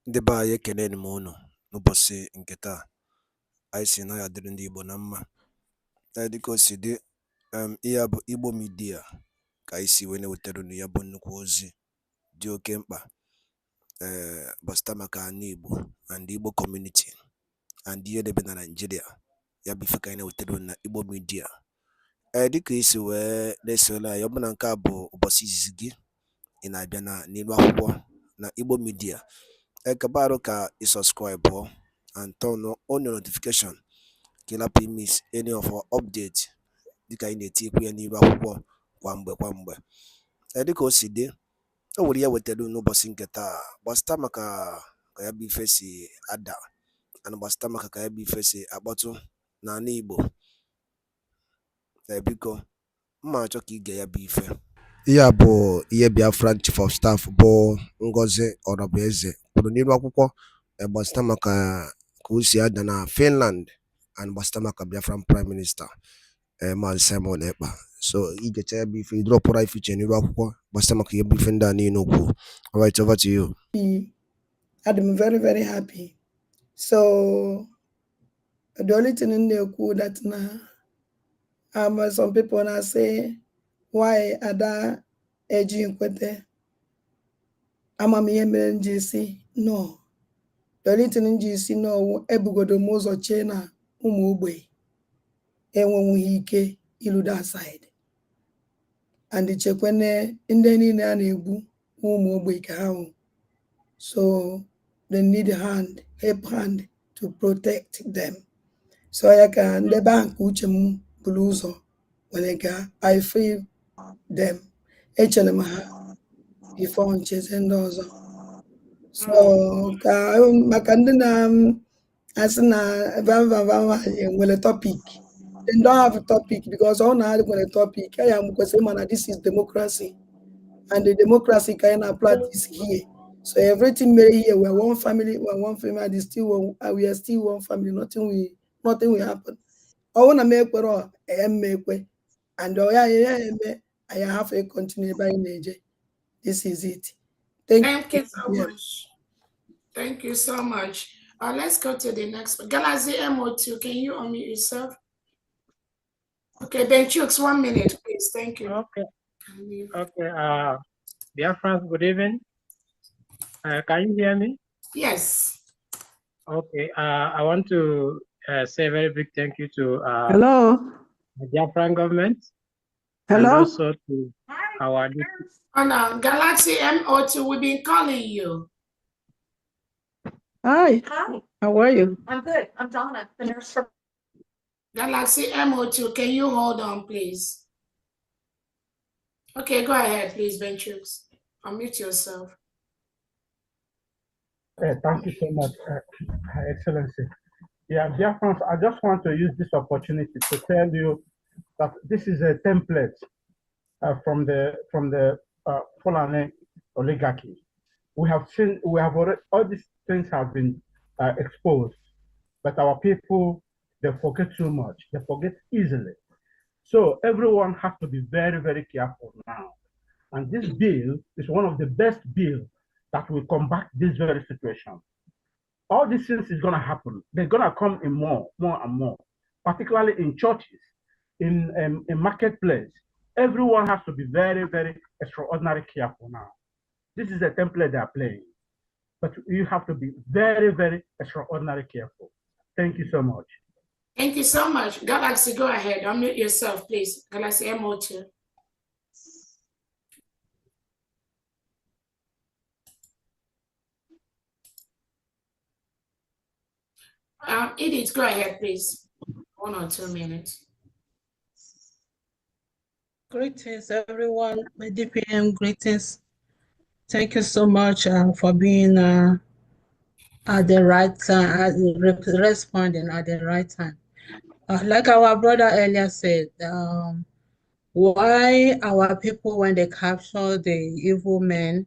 Ndị be anyị ekeneni m unu n'ụbọchị nke taa. Anyị sị na ya dịrị ndị Igbo na mma. Dịka o si dị, ihe a bụ Igbo Media ka anyị si wee na-ewetara unu ya bụ nnukwu ozi dị oke mkpa gbasata maka ana Igbo and Igbo community and ihe debe na Nigeria. Ya bụ ife ka anyị na-ewetara unu na Igbo Media. Dịka isi wee na-esole anyị, ọ bụ na nke a bụ ụbọchị izizi gị ị na-abịa n'ilu akwụkwọ na Igbo Media, kabaru ka i subscribe and turn on your notification ka ị lapụ miss any of our update dịka anyị na-etikwu ya n'ilu akwụkwọ kwa mgbe. Dịka o si dị, o nwere ya wetara n'ụbọchị nke taa gbasata maka ka ya bụ ife si ada and gbasata maka ka ya bụ ife si akpọtụ n'ala Igbo. Biko mma achọ ka ige ya bụ ife. Ihe a bụ ihe BIAFRA Chief of Staff bụ Ngozi Orabueze kwuru n'ilu akwụkwọ gbasata maka ka o si ada na Finland and gbasata maka Biafran Prime Minister Maazị Simon Ekpa. So igecha ya bụ ife idropụra ife iche n'ilu akwụkwọ gbasata maka ihe bụ ife ndị a niile okwu. All right, over to you. I'm very, very happy. So the only thing in the cool that now some people now say, why ada eji nkwete amamihe mere njisi? No, the only thing njisi no ebugodo m ụzọ chee na ụmụ ogbe enwenwughị ike ilu that side, and chekwene ndị niile a na-egbu ụmụ ogbe ka ha hụ. So they need a help hand to protect them. So ya ka ndị bank uche m buru ụzọ were ga I free them echere m ha before ncheze ndị ọzọ. So ka maka ndị na-asị na nwere topic, they don't have a topic because all now have a topic. I am saying this is democracy, and the democracy kind of practice here. So everything made here, we're one family, we're one family, we are still one family, nothing will happen. I want to make and I have a continue by nature. This is it. Thank you so much. Thank you so much. Let's go to the next one. Galaxy MO2, can you unmute yourself? Okay, Benchux, 1 minute, please. Thank you. Okay. Dear friends, good evening. Can you hear me? Yes. Okay. I want to say a very big thank you to hello, the Biafran government. hello, And also to our Galaxy MO2, we've been calling you. Hi, how are you? I'm good. I'm Donna, the nurse from Galaxy MO2, can you hold on, please? Okay, go ahead, please, Benchux. Unmute yourself. Thank you so much, Excellency. Yeah, dear friends, I just want to use this opportunity to tell you that this is a template from the Fulani oligarchy. We have already, all these things have been exposed, but our people, they forget too much. They forget easily. So everyone has to be very, very careful now. And this bill is one of the best bills that will combat this very situation. All these things is going to happen. They're going to come in more and more, particularly in churches, in marketplace. Everyone has to be very, very extraordinarily careful now. This is a template they are playing, but you have to be very, very extraordinarily careful. Thank you so much. Thank you so much. Galaxy, go ahead. Unmute yourself, please. Galaxy MO2. Edith, go ahead, please. 1 or 2 minutes. Greetings, everyone. My DPM greetings. Thank you so much for being at the right time, responding at the right time. Like our brother earlier said, why our people, when they capture the evil men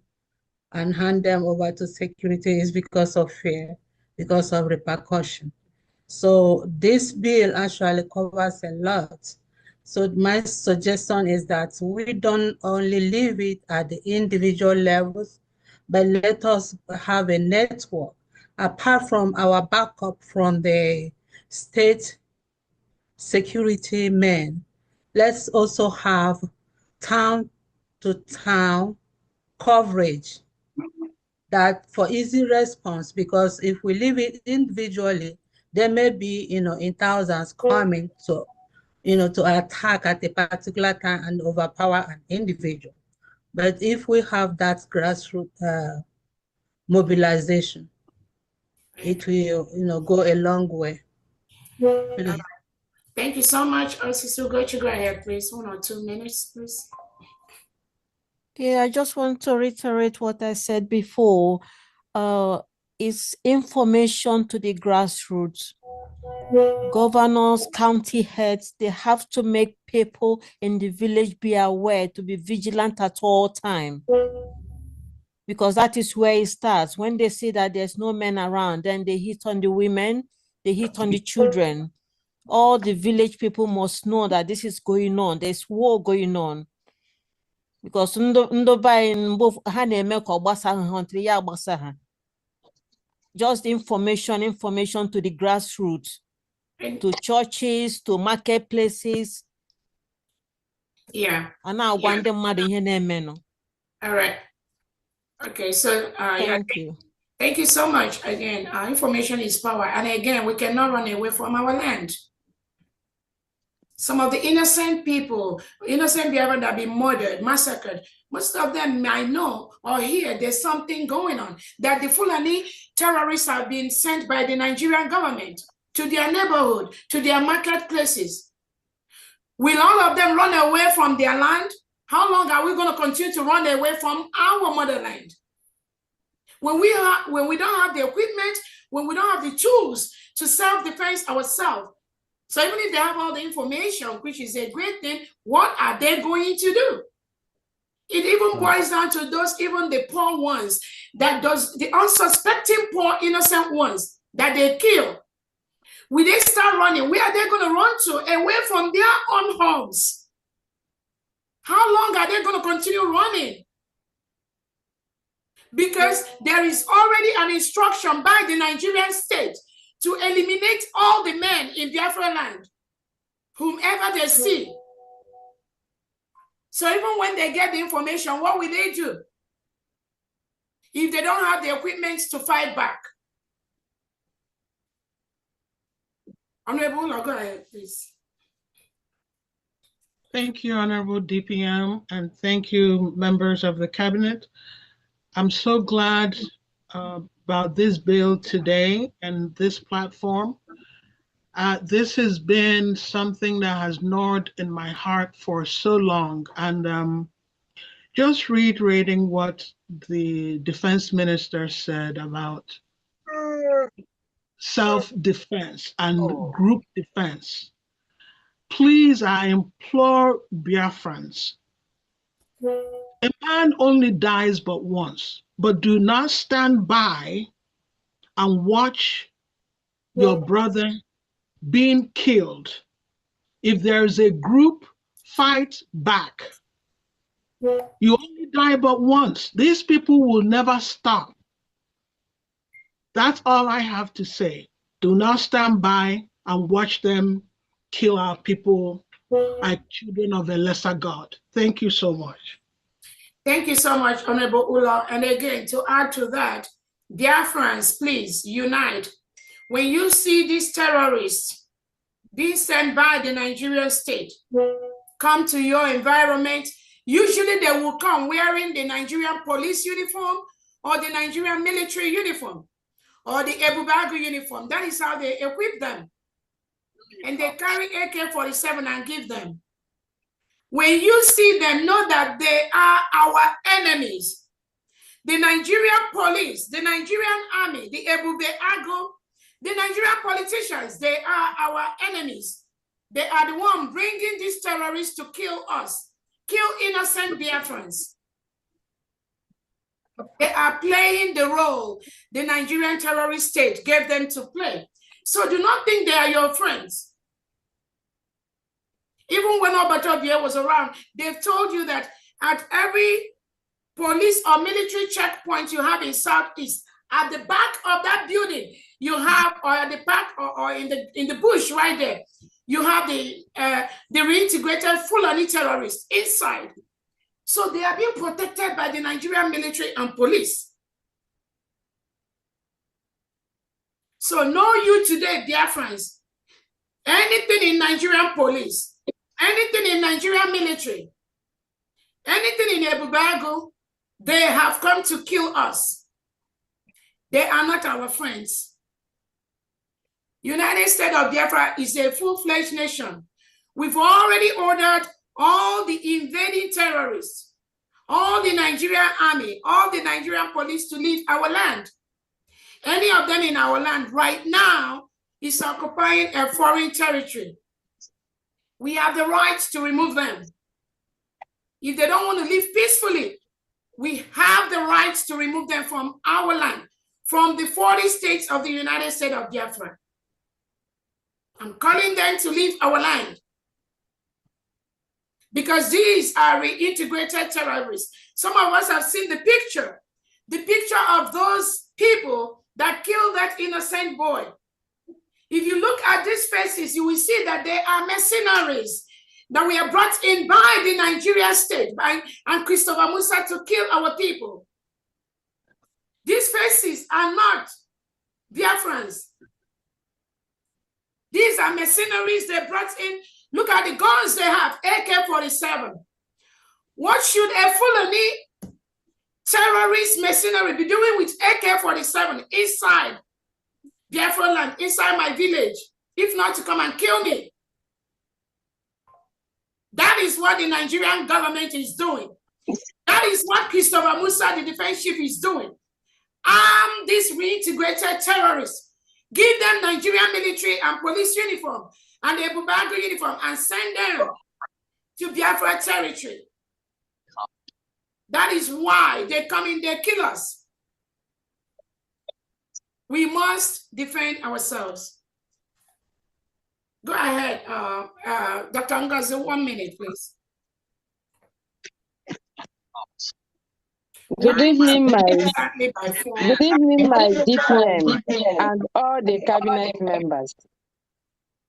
and hand them over to security, is because of fear, because of repercussion. So this bill actually covers a lot. So my suggestion is that we don't only leave it at the individual levels, but let us have a network. Apart from our backup from the state security men, let's also have town-to-town coverage that for easy response, because if we leave it individually, there may be, in thousands coming to, to attack at a particular time and overpower an individual. But if we have that grassroots mobilization, it will, go a long way. Please. Thank you so much. Sister Ugochi, go ahead, please. 1 or 2 minutes, please. Yeah, I just want to reiterate what I said before. It's information to the grassroots. Governors, county heads, they have to make people in the village be aware to be vigilant at all time. Because that is where it starts. When they see that there's no men around, then they hit on the women, they hit on the children. All the village people must know that this is going on. There's war going on. Because just information to the grassroots, to churches, to marketplaces. Yeah. And now All right. Okay, so thank you. Thank you so much. Again, information is power. And again, we cannot run away from our land. Some of the innocent people, innocent Biafra that have been murdered, massacred, most of them I know or hear there's something going on, that the Fulani terrorists have been sent by the Nigerian government to their neighborhood, to their marketplaces. Will all of them run away from their land? How long are we going to continue to run away from our motherland? When we don't have the equipment, when we don't have the tools to self-defense ourselves. So even if they have all the information, which is a great thing, what are they going to do? It even boils down to those, even the poor ones, the unsuspecting poor innocent ones that they kill. Will they start running? Where are they going to run to? Away from their own homes. How long are they going to continue running? Because there is already an instruction by the Nigerian state to eliminate all the men in Biafra land, whomever they see. So even when they get the information, what will they do if they don't have the equipment to fight back? Honorable, go ahead, please. Thank you, Honorable DPM, and thank you, members of the cabinet. I'm so glad about this bill today and this platform. This has been something that has gnawed in my heart for so long. And just reiterating what the defense minister said about self-defense and group defense. Please, I implore Biafrans, a man only dies but once, but do not stand by and watch your brother being killed. If there's a group, fight back. You only die but once. These people will never stop. That's all I have to say. Do not stand by and watch them kill our people like children of a lesser God. Thank you so much. Thank you so much, Honorable Ula. And again, to add to that, Biafrans, please unite. When you see these terrorists being sent by the Nigerian state, come to your environment, usually they will come wearing the Nigerian police uniform or the Nigerian military uniform or the Ebubagu uniform. That is how they equip them. And they carry AK-47 and give them. When you see them, know that they are our enemies. The Nigerian police, the Nigerian army, the Ebubagu, the Nigerian politicians, they are our enemies. They are the ones bringing these terrorists to kill us, kill innocent Biafrans. They are playing the role the Nigerian terrorist state gave them to play. So do not think they are your friends. Even when Obatobia was around, they've told you that at every police or military checkpoint you have in Southeast. At the back of that building, you have, or at the back, or in the bush right there, you have the reintegrated Fulani terrorists inside. So they are being protected by the Nigerian military and police. So know you today, Biafrans, anything in Nigerian police, anything in Nigerian military, anything in Ebubago, they have come to kill us. They are not our friends. United States of Biafra is a full-fledged nation. We've already ordered all the invading terrorists, all the Nigerian army, all the Nigerian police to leave our land. Any of them in our land right now is occupying a foreign territory. We have the right to remove them. If they don't want to live peacefully, we have the right to remove them from our land, from the 40 states of the United States of Biafra. I'm calling them to leave our land because these are reintegrated terrorists. Some of us have seen the picture of those people that killed that innocent boy. If you look at these faces, you will see that they are mercenaries that we are brought in by the Nigerian state and Christopher Musa to kill our people. These faces are not Biafrans. These are mercenaries they brought in. Look at the guns they have, AK-47. What should a Fulani terrorist mercenary be doing with AK-47 inside Biafra land, inside my village, if not to come and kill me? That is what the Nigerian government is doing. That is what Christopher Musa, the defense chief, is doing. Arm these reintegrated terrorists. Give them Nigerian military and police uniform and the Ebubago uniform and send them to Biafra territory. That is why they come in, they kill us. We must defend ourselves. Go ahead, Dr. Ngozi, 1 minute, please. Good evening, my DPM and all the cabinet members.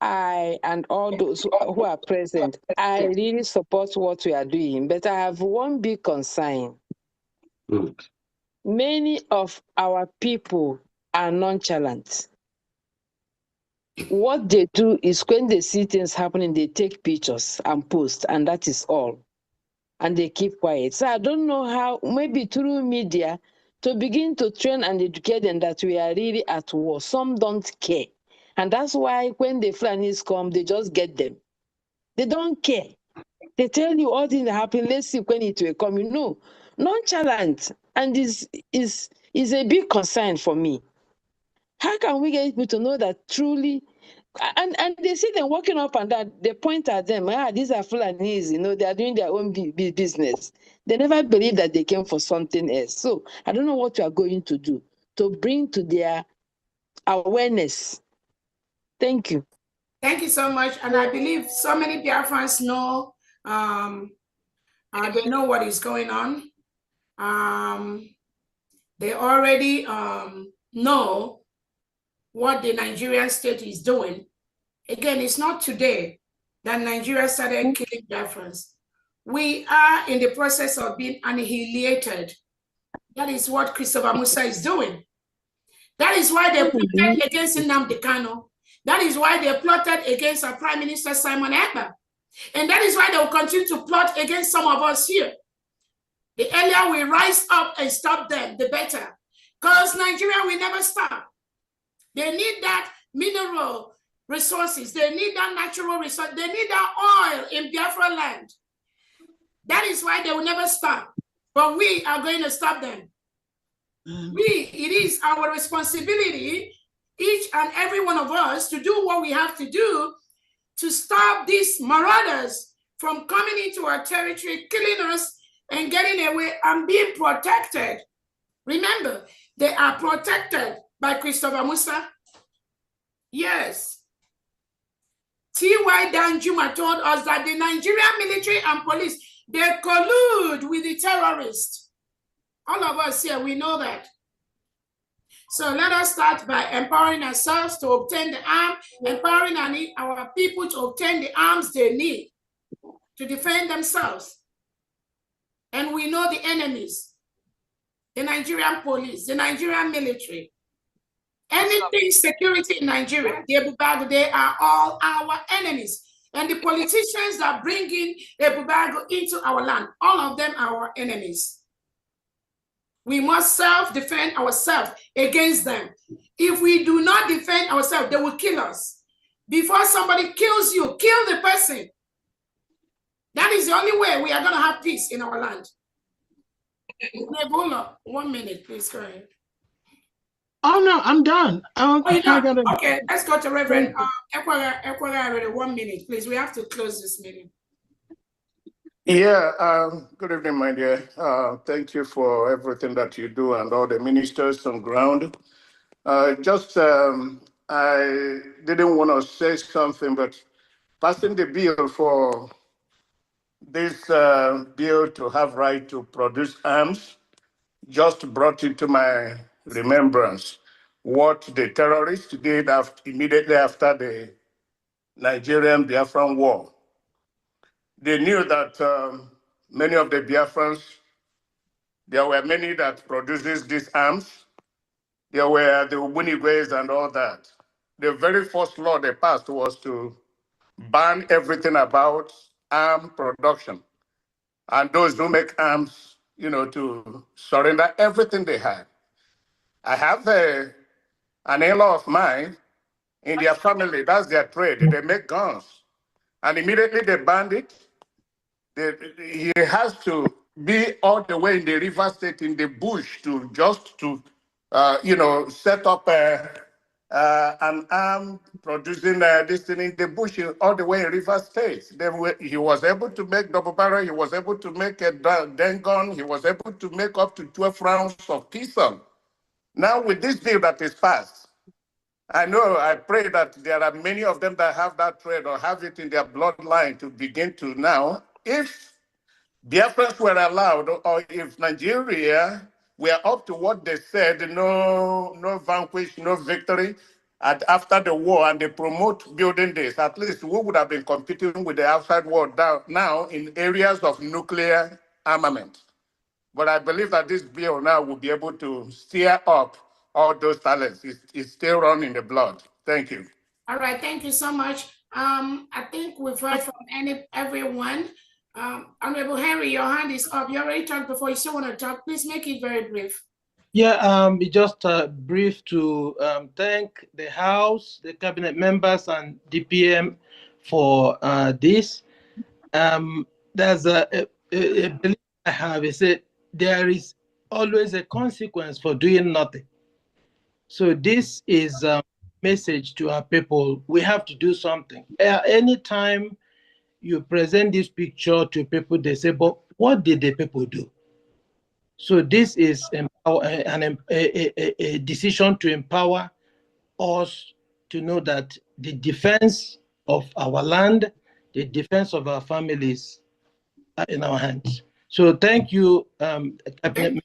I and all those who are present, I really support what we are doing, but I have one big concern. Many of our people are nonchalant. What they do is when they see things happening, they take pictures and post, and that is all. And they keep quiet. So I don't know how, maybe through media, to begin to train and educate them that we are really at war. Some don't care. And that's why when the Fulanis come, they just get them. They don't care. They tell you all things that happen. Let's see when it will come. You know, nonchalant. And is a big concern for me. How can we get people to know that truly, and they see them walking up and down, they point at them, these are Fulanis, you know, they are doing their own business. They never believe that they came for something else. So I don't know what you are going to do to bring to their awareness. Thank you. Thank you so much. And I believe so many Biafrans know, they know what is going on. They already know what the Nigerian state is doing. Again, it's not today that Nigeria started killing Biafrans. We are in the process of being annihilated. That is what Christopher Musa is doing. That is why they plotted against Nnamdi Kanu. That is why they plotted against our Prime Minister Simon Ekpa. And that is why they will continue to plot against some of us here. The earlier we rise up and stop them, the better. Because Nigeria will never stop. They need that mineral resources. They need that natural resource. They need that oil in Biafra land. That is why they will never stop. But we are going to stop them. It is our responsibility, each and every one of us, to do what we have to do to stop these marauders from coming into our territory, killing us and getting away and being protected. Remember, they are protected by Christopher Musa. Yes. T.Y. Danjuma told us that the Nigerian military and police, they collude with the terrorists. All of us here, we know that. So let us start by empowering ourselves to obtain the arm, empowering our people to obtain the arms they need to defend themselves. And we know the enemies, the Nigerian police, the Nigerian military, anything security in Nigeria, they are all our enemies. And the politicians that bring in Ebubago into our land, all of them are our enemies. We must self-defend ourselves against them. If we do not defend ourselves, they will kill us. Before somebody kills you, kill the person. That is the only way we are going to have peace in our land. Nebula, 1 minute, please go ahead. Oh no, I'm done. Okay, let's go to Reverend Ekpa, 1 minute, please. We have to close this meeting. Yeah, good evening, my dear. Thank you for everything that you do and all the ministers on ground. I didn't want to say something, but passing the bill for this bill to have right to produce arms just brought into my remembrance what the terrorists did immediately after the Nigerian Biafran war. They knew that many of the Biafrans, there were many that produces these arms. There were the Ubunigwes and all that. The very first law they passed was to ban everything about arm production. And those who make arms, to surrender everything they had. I have an in-law of mine in their family, that's their trade. They make guns. And immediately they banned it. He has to be all the way in the River State in the bush to set up an arm producing this thing in the bush all the way in River State. He was able to make double barrel. He was able to make a den gun. He was able to make up to 12 rounds of pistol. Now with this bill that is passed, I pray that there are many of them that have that trade or have it in their bloodline to begin to now. If Biafrans were allowed, or if Nigeria were up to what they said, no vanquish, no victory, after the war, and they promote building this, at least we would have been competing with the outside world now in areas of nuclear armament. But I believe that this bill now will be able to steer up all those talents. It's still running in the blood. Thank you. All right, thank you so much. I think we've heard from everyone. Honorable Henry, your hand is up. You already talked before. You still want to talk? Please make it very brief. Yeah, just brief to thank the House, the cabinet members, and DPM for this. There's a belief I have is that there is always a consequence for doing nothing. So this is a message to our people. We have to do something. Anytime you present this picture to people, they say, but what did the people do? So this is a decision to empower us to know that the defense of our land, the defense of our families are in our hands. So thank you, Cabinet.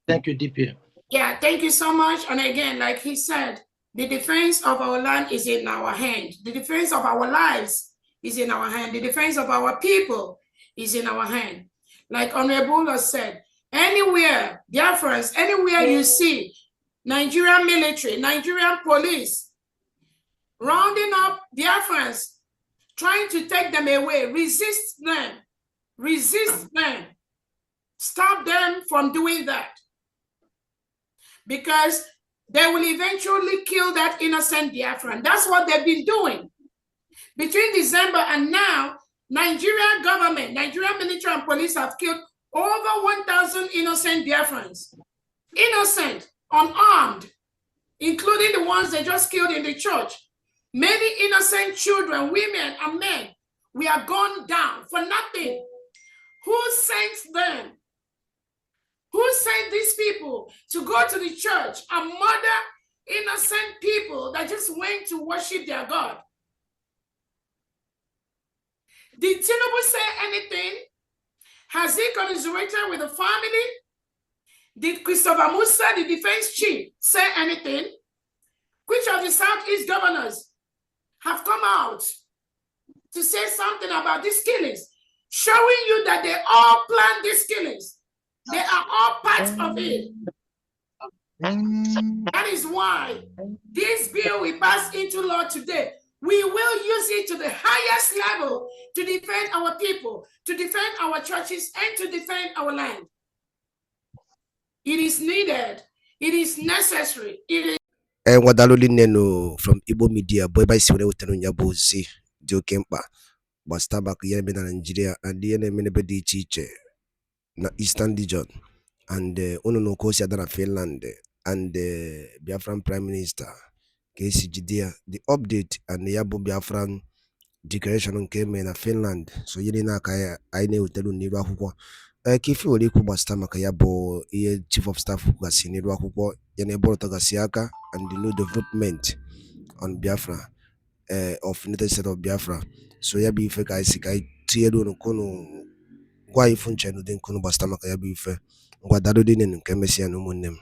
Thank you, DPM. Yeah, thank you so much. And again, like he said, the defense of our land is in our hand. The defense of our lives is in our hand. The defense of our people is in our hand. Like Honorable said, anywhere, Biafrans, anywhere you see Nigerian military, Nigerian police rounding up Biafrans, trying to take them away, resist them, stop them from doing that. Because they will eventually kill that innocent Biafran. That's what they've been doing. Between December and now, Nigerian government, Nigerian military and police have killed over 1,000 innocent Biafrans. Innocent, unarmed, including the ones they just killed in the church. Many innocent children, women, and men, we are gone down for nothing. Who sent them? Who sent these people to go to the church and murder innocent people that just went to worship their God? Did Tinubu say anything? Has he commiserated with the family? Did Christopher Musa, the defense chief, say anything? Which of the Southeast governors have come out to say something about these killings, showing you that they all planned these killings? They are all part of it. That is why this bill we pass into law today, we will use it to the highest level to defend our people, to defend our churches, and to defend our land. It is needed. It is necessary. It is. And what neno from Igbo media, boy by Sine Nyabozi, Jokempa, Bastabak Yemen Nigeria, and the enemy teacher na Eastern region, and Uno Kosia than Finland, and the Biafran Prime Minister, KC Judea, the update and the Yabo Biafran declaration came in Finland, so Yelina Kaya, I know Telu Niva Hugo. Kifi Oliku Bastama Kayabo, Chief of Staff Gasi Nidwa Hugo, Yanebo Tagasiaka, and the new development on Biafra, of United States of Biafra. So Yabi Feka Isikai, Tiedo no Kono, Guai Funchen, then Kono Bastama Kayabi Fe, Guadado Din and Kemesia no Munem.